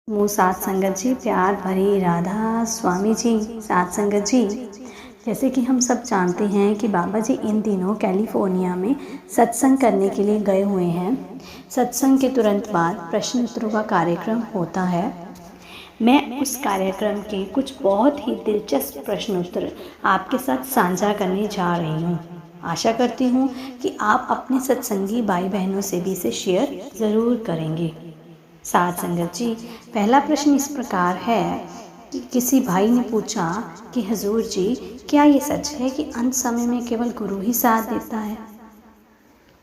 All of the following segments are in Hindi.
साथ संगत जी, प्यार भरी राधा स्वामी जी, साथ संगत जी। जैसे कि हम सब जानते हैं कि बाबा जी इन दिनों कैलिफोर्निया में सत्संग करने के लिए गए हुए हैं। सत्संग के तुरंत बाद प्रश्न उत्तरों का कार्यक्रम होता है। मैं उस कार्यक्रम के कुछ बहुत ही दिलचस्प प्रश्न उत्तर आपके साथ साझा करने जा रही हूँ। आशा करती हूँ कि आप अपने सत्संगी भाई बहनों से भी इसे शेयर ज़रूर करेंगे। साथ संगत जी, पहला प्रश्न इस प्रकार है कि किसी भाई ने पूछा कि हजूर जी, क्या ये सच है कि अंत समय में केवल गुरु ही साथ देता है?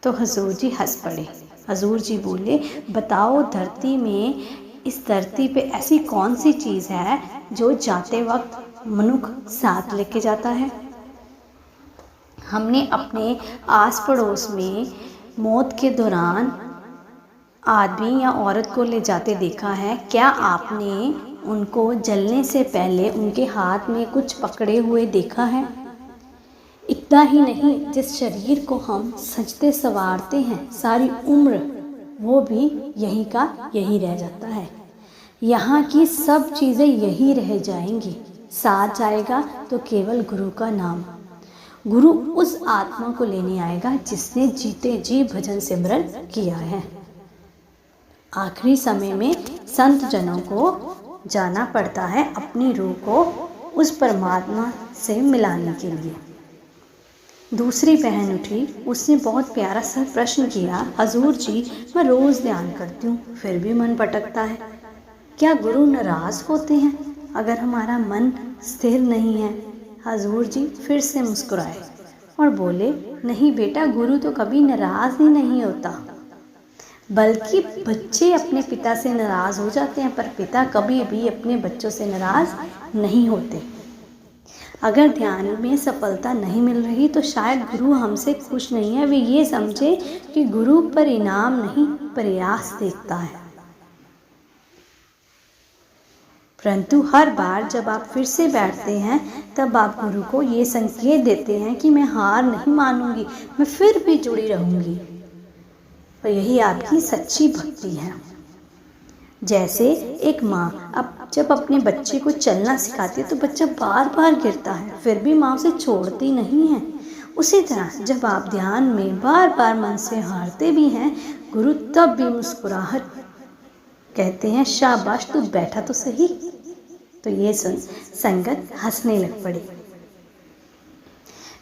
तो हजूर जी हंस पड़े। हजूर जी बोले, बताओ धरती में, इस धरती पे ऐसी कौन सी चीज़ है जो जाते वक्त मनुष्य साथ लेके जाता है? हमने अपने आस पड़ोस में मौत के दौरान आदमी या औरत को ले जाते देखा है। क्या आपने उनको जलने से पहले उनके हाथ में कुछ पकड़े हुए देखा है? इतना ही नहीं, जिस शरीर को हम सजते संवारते हैं सारी उम्र, वो भी यही का यही रह जाता है। यहाँ की सब चीज़ें यही रह जाएंगी, साथ जाएगा तो केवल गुरु का नाम। गुरु उस आत्मा को लेने आएगा जिसने जीते जी भजन सिमरन किया है। आखिरी समय में संत जनों को जाना पड़ता है अपनी रूह को उस परमात्मा से मिलाने के लिए। दूसरी बहन उठी, उसने बहुत प्यारा सा प्रश्न किया, हजूर जी, मैं रोज़ ध्यान करती हूँ फिर भी मन भटकता है। क्या गुरु नाराज़ होते हैं अगर हमारा मन स्थिर नहीं है? हजूर जी फिर से मुस्कुराए और बोले, नहीं बेटा, गुरु तो कभी नाराज़ ही नहीं होता, बल्कि बच्चे अपने पिता से नाराज़ हो जाते हैं, पर पिता कभी भी अपने बच्चों से नाराज़ नहीं होते। अगर ध्यान में सफलता नहीं मिल रही तो शायद गुरु हमसे खुश नहीं है। वे ये समझे कि गुरु परिणाम नहीं, प्रयास देखता है। परंतु हर बार जब आप फिर से बैठते हैं तब आप गुरु को ये संकेत देते हैं कि मैं हार नहीं मानूंगी, मैं फिर भी जुड़ी रहूंगी। और यही आपकी सच्ची भक्ति है। जैसे एक माँ जब अपने बच्चे को चलना सिखाती है तो बच्चा बार बार गिरता है, फिर भी माँ उसे छोड़ती नहीं है। उसी तरह जब आप ध्यान में बार बार मन से हारते भी हैं, गुरु तब भी मुस्कुराहट कहते हैं, शाबाश, तू बैठा तो सही। तो ये सुन संगत हंसने लग पड़ी।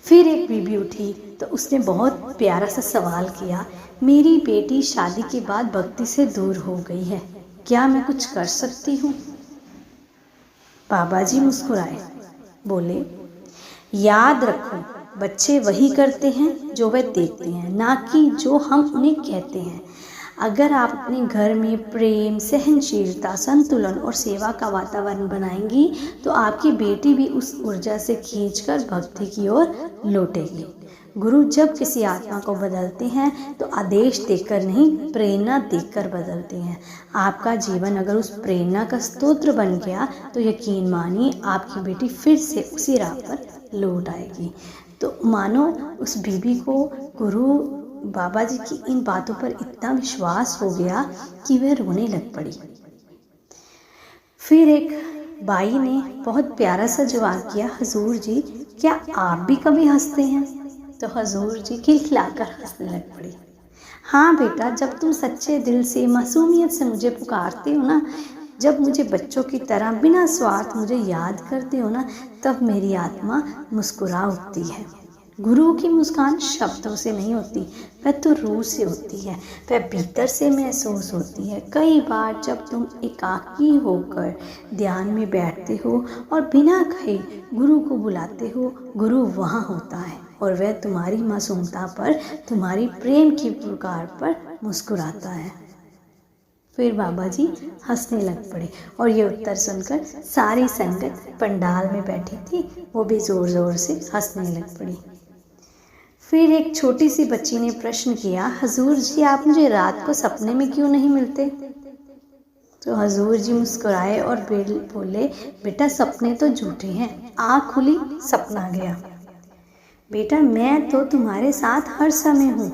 फिर एक बीबी उठी तो उसने बहुत प्यारा सा सवाल किया, मेरी बेटी शादी के बाद भक्ति से दूर हो गई है, क्या मैं कुछ कर सकती हूँ? बाबा जी मुस्कुराए, बोले, याद रखो, बच्चे वही करते हैं जो वे देखते हैं, ना कि जो हम उन्हें कहते हैं। अगर आप अपने घर में प्रेम, सहनशीलता, संतुलन और सेवा का वातावरण बनाएंगी तो आपकी बेटी भी उस ऊर्जा से खींचकर भक्ति की ओर लौटेगी। गुरु जब किसी आत्मा को बदलते हैं तो आदेश देकर नहीं, प्रेरणा देकर बदलते हैं। आपका जीवन अगर उस प्रेरणा का स्तोत्र बन गया तो यकीन मानिए आपकी बेटी फिर से उसी राह पर लौट आएगी। तो मानो उस बीबी को गुरु बाबा जी की इन बातों पर इतना विश्वास हो गया कि वह रोने लग पड़ी। फिर एक बाई ने बहुत प्यारा सा जवाब किया, हजूर जी, क्या आप भी कभी हंसते हैं? तो हजूर जी खिलखिलाकर हंसने लग पड़ी। हाँ बेटा, जब तुम सच्चे दिल से, मासूमियत से मुझे पुकारते हो ना, जब मुझे बच्चों की तरह बिना स्वार्थ मुझे याद करते हो ना, तब मेरी आत्मा मुस्कुरा उठती है। गुरु की मुस्कान शब्दों से नहीं होती, वह तो रूह से होती है, वह भीतर से महसूस होती है। कई बार जब तुम एकाकी होकर ध्यान में बैठते हो और बिना कहे गुरु को बुलाते हो, गुरु वहाँ होता है और वह तुम्हारी मासूमता पर, तुम्हारी प्रेम की पुकार पर मुस्कुराता है। फिर बाबा जी हंसने लग पड़े और ये उत्तर सुनकर सारी संगत पंडाल में बैठी थी, वो भी ज़ोर ज़ोर से हंसने लग पड़ी। फिर एक छोटी सी बच्ची ने प्रश्न किया, हजूर जी, आप मुझे रात को सपने में क्यों नहीं मिलते? तो हजूर जी मुस्कुराए और बोले, बेटा, सपने तो झूठे हैं, आँख खुली सपना गया। बेटा, मैं तो तुम्हारे साथ हर समय हूँ,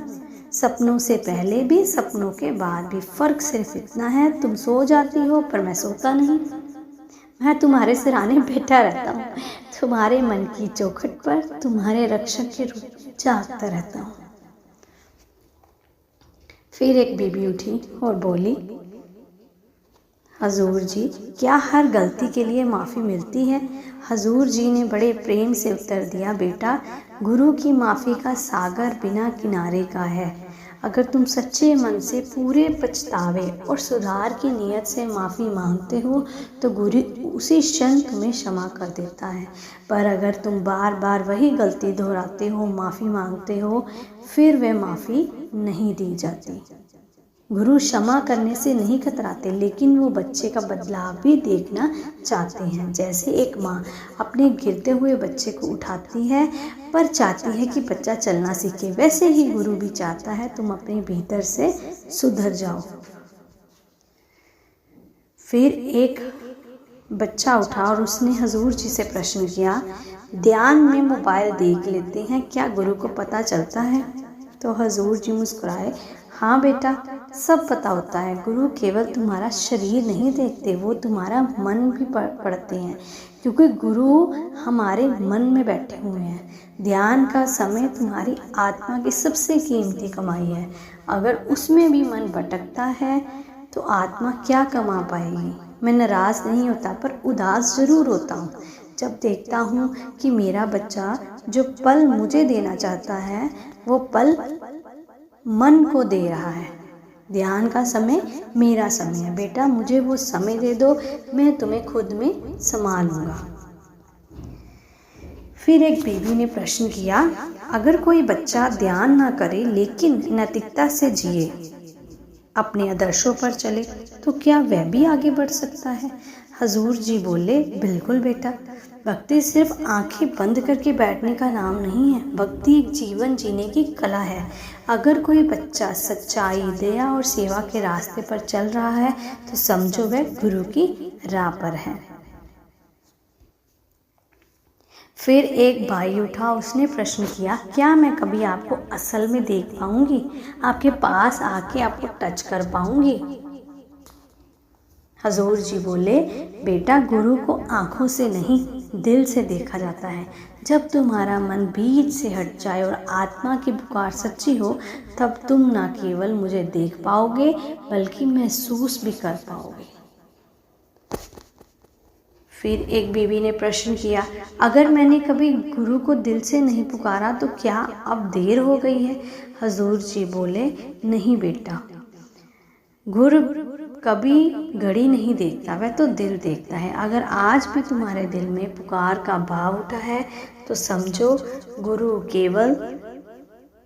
सपनों से पहले भी, सपनों के बाद भी। फ़र्क सिर्फ इतना है, तुम सो जाती हो पर मैं सोता नहीं। मैं तुम्हारे सिरहाने बैठा रहता हूँ, तुम्हारे मन की चौखट पर तुम्हारे रक्षक के रूप में जागता रहता हूँ। फिर एक बीबी उठी और बोली, हजूर जी, क्या हर गलती के लिए माफ़ी मिलती है? हजूर जी ने बड़े प्रेम से उत्तर दिया, बेटा, गुरु की माफ़ी का सागर बिना किनारे का है। अगर तुम सच्चे मन से पूरे पछतावे और सुधार की नीयत से माफ़ी मांगते हो तो गुरु उसी क्षण तुम्हें क्षमा कर देता है। पर अगर तुम बार बार वही गलती दोहराते हो, माफ़ी मांगते हो, फिर वह माफ़ी नहीं दी जाती। गुरु क्षमा करने से नहीं कतराते, लेकिन वो बच्चे का बदलाव भी देखना चाहते हैं। जैसे एक माँ अपने गिरते हुए बच्चे को उठाती है पर चाहती है कि बच्चा चलना सीखे, वैसे ही गुरु भी चाहता है तुम अपने भीतर से सुधर जाओ। फिर एक बच्चा उठा और उसने हजूर जी से प्रश्न किया, ध्यान में मोबाइल देख लेते हैं, क्या गुरु को पता चलता है? तो हजूर जी मुस्कुराए, हाँ बेटा, सब पता होता है। गुरु केवल तुम्हारा शरीर नहीं देखते, वो तुम्हारा मन भी पढ़ते हैं, क्योंकि गुरु हमारे मन में बैठे हुए हैं। ध्यान का समय तुम्हारी आत्मा की सबसे कीमती कमाई है। अगर उसमें भी मन भटकता है तो आत्मा क्या कमा पाएगी? मैं नाराज़ नहीं होता पर उदास ज़रूर होता हूँ जब देखता हूँ कि मेरा बच्चा जो पल मुझे देना चाहता है वो पल मन को दे रहा है। ध्यान का समय मेरा समय है, बेटा, मुझे वो समय दे दो, मैं तुम्हें खुद में समा लूँगा। फिर एक बीवी ने प्रश्न किया, अगर कोई बच्चा ध्यान ना करे लेकिन नैतिकता से जिए, अपने आदर्शों पर चले, तो क्या वह भी आगे बढ़ सकता है? हजूर जी बोले, बिल्कुल बेटा, भक्ति सिर्फ आंखें बंद करके बैठने का नाम नहीं है। भक्ति एक जीवन जीने की कला है। अगर कोई बच्चा सच्चाई, दया और सेवा के रास्ते पर चल रहा है तो समझो वह गुरु की राह पर है। फिर एक भाई उठा, उसने प्रश्न किया, क्या मैं कभी आपको असल में देख पाऊंगी? आपके पास आके आपको टच कर पाऊंगी? हजूर जी बोले, बेटा, गुरु को आंखों से नहीं दिल से देखा जाता है। जब तुम्हारा मन बीच से हट जाए और आत्मा की पुकार सच्ची हो, तब तुम न केवल मुझे देख पाओगे बल्कि महसूस भी कर पाओगे। फिर एक बीवी ने प्रश्न किया, अगर मैंने कभी गुरु को दिल से नहीं पुकारा तो क्या अब देर हो गई है? हजूर जी बोले, नहीं बेटा, गुरु कभी घड़ी नहीं देखता, वह तो दिल देखता है। अगर आज भी तुम्हारे दिल में पुकार का भाव उठा है तो समझो गुरु केवल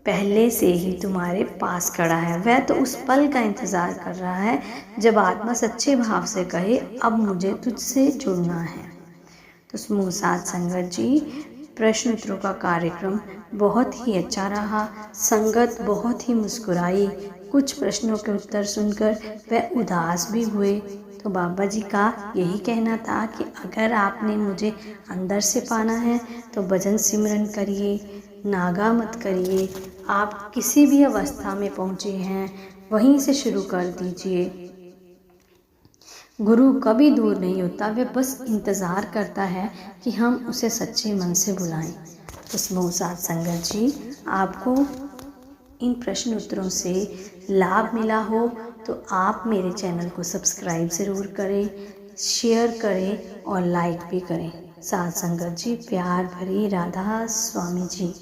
पहले से ही तुम्हारे पास खड़ा है। वह तो उस पल का इंतज़ार कर रहा है जब आत्मा सच्चे भाव से कहे, अब मुझे तुझसे जुड़ना है। तो समूह साथ संगत जी, प्रश्न उत्तरों का कार्यक्रम बहुत ही अच्छा रहा। संगत बहुत ही मुस्कुराई। कुछ प्रश्नों के उत्तर सुनकर वह उदास भी हुए। तो बाबा जी का यही कहना था कि अगर आपने मुझे अंदर से पाना है तो भजन सिमरन करिए, नागा मत करिए। आप किसी भी अवस्था में पहुँचे हैं वहीं से शुरू कर दीजिए। गुरु कभी दूर नहीं होता, वह बस इंतज़ार करता है कि हम उसे सच्चे मन से बुलाएं। तो समूह साथ संगत जी, आपको इन प्रश्न उत्तरों से लाभ मिला हो तो आप मेरे चैनल को सब्सक्राइब ज़रूर करें, शेयर करें और लाइक भी करें। साथ संगत जी, प्यार भरी राधा स्वामी जी।